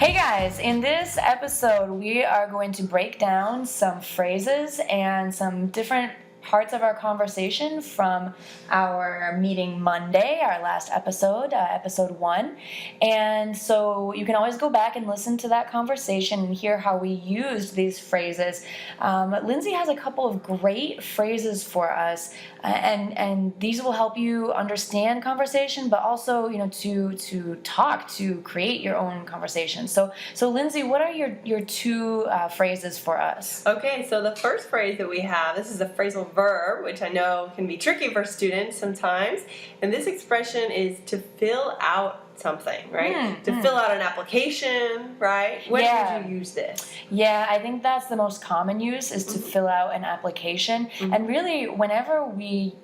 Hey guys, in this episode, we are going to break down some phrases and some different parts of our conversation from our meeting Monday, our last episode, episode 1. And so you can always go back and listen to that conversation and hear how we used these phrases. Lindsay has a couple of great phrases for us, and these will help you understand conversation, but also, to talk, to create your own conversation. So Lindsay, what are your two phrases for us? Okay, so the first phrase that we have, this is a phrasal verb, which I know can be tricky for students sometimes. And this expression is to fill out something, right? To fill out an application, right? When would you use this? Yeah, I think that's the most common use, is to fill out an application. And really, whenever we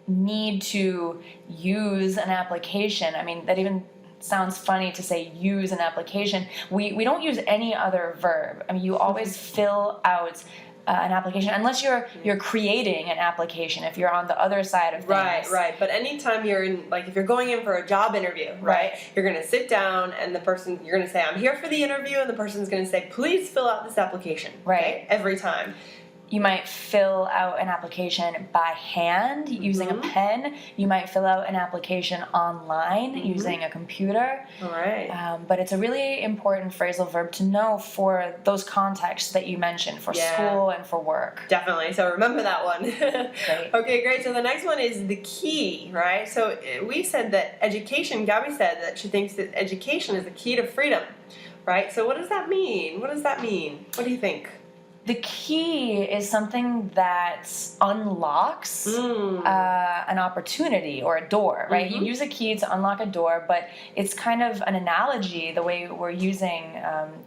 need to use an application, I mean, that even sounds funny to say use an application. We don't use any other verb. I mean, you always fill out an application, unless you're creating an application, if you're on the other side of things. Right. But anytime you're in, like if you're going in for a job interview, right? You're going to sit down and you're going to say, I'm here for the interview, and the person's going to say, please fill out this application. Right. Okay? Every time. You might fill out an application by hand using a pen. You might fill out an application online using a computer. All right. But it's a really important phrasal verb to know for those contexts that you mentioned, for school and for work. Definitely. So remember that one. Great. Okay, great. So the next one is the key, right? So we said that Gabby said that she thinks that education is the key to freedom, right? So what does that mean? What do you think? The key is something that unlocks an opportunity or a door, right? You use a key to unlock a door, but it's kind of an analogy, the way we're using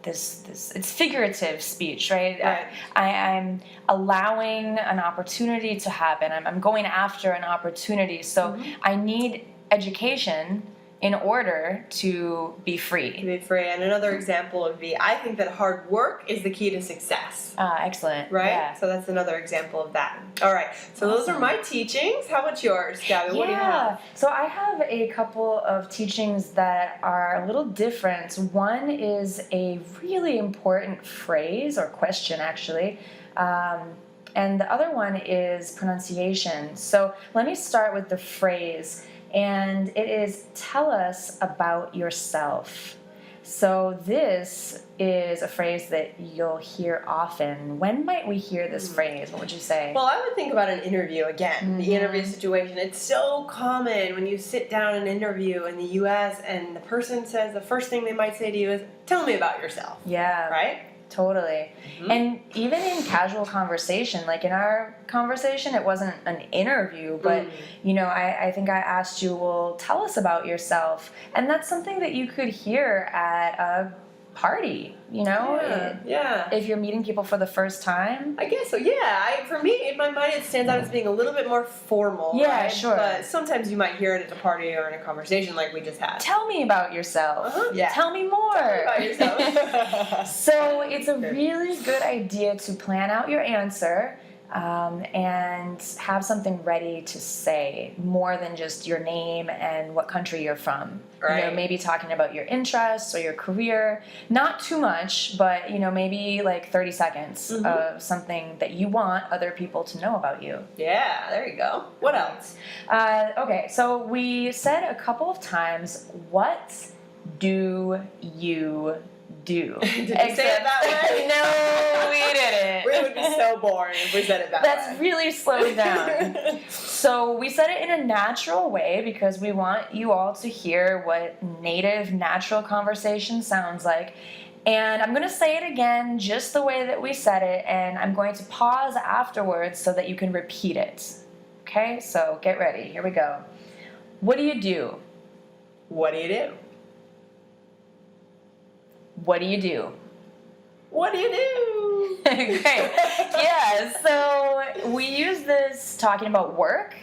this it's figurative speech, right? I'm allowing an opportunity to happen. I'm going after an opportunity. So I need education in order to be free. And another example would be, I think that hard work is the key to success. Excellent. Right? Yeah. So that's another example of that. All right. So those are my teachings. How about yours, Gabby? What do you have? So I have a couple of teachings that are a little different. One is a really important phrase, or question actually. And the other one is pronunciation. So let me start with the phrase. And it is, tell us about yourself. So this is a phrase that you'll hear often. When might we hear this phrase? What would you say? Well, I would think about an interview again, the interview situation. It's so common when you sit down in an interview in the U.S. and the person says, the first thing they might say to you is, tell me about yourself. Yeah. Right? Totally. And even in casual conversation, like in our conversation, it wasn't an interview, but, I think I asked you, well, tell us about yourself. And that's something that you could hear at a party, Yeah. If you're meeting people for the first time. I guess so, yeah. For me, in my mind, it stands out as being a little bit more formal. Yeah, right? sure. But sometimes you might hear it at a party or in a conversation like we just had. Tell me about yourself. Yeah. Tell me more. Tell me about yourself. So it's a really good idea to plan out your answer and have something ready to say, more than just your name and what country you're from. Right. Maybe talking about your interests or your career. Not too much, but maybe like 30 seconds of something that you want other people to know about you. Yeah, there you go. What else? Okay, so we said a couple of times, what do you do? Did you say it that way? No, we didn't. We would be so boring if we said it that way. That's really slowed down. So we said it in a natural way because we want you all to hear what native, natural conversation sounds like. And I'm going to say it again just the way that we said it, and I'm going to pause afterwards so that you can repeat it. Okay? So get ready. Here we go. What do you do? What do you do? What do you do? What do you do? Great. Yeah, so we use this talking about work.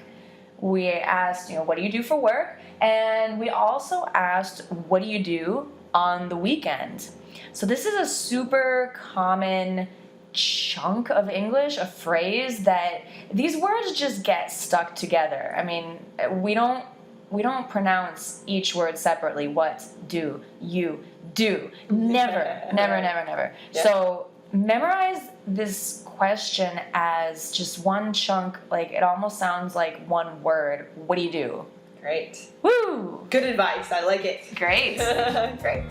We asked, what do you do for work? And we also asked, what do you do on the weekend? So this is a super common chunk of English, a phrase that these words just get stuck together. I mean, we don't we don't pronounce each word separately. What do you do? Never, never, Right. never. Yeah. So memorize this question as just one chunk. Like it almost sounds like one word. What do you do? Great. Woo! Good advice. I like it. Great. Great.